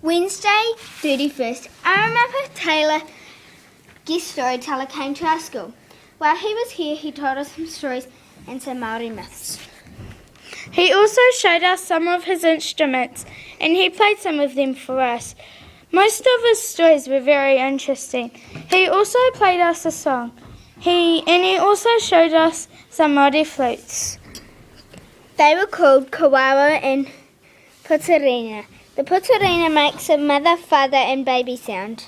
Wednesday, 31st. Aramapa Taylor, guest storyteller, came to our school. While he was here, he told us some stories and some Māori myths. He also showed us some of his instruments, and he played some of them for us. Most of his stories were very interesting. He also played us a song. He also showed us some Māori flutes. They were called kawawa and putarina. The putarina makes a mother, father and baby sound.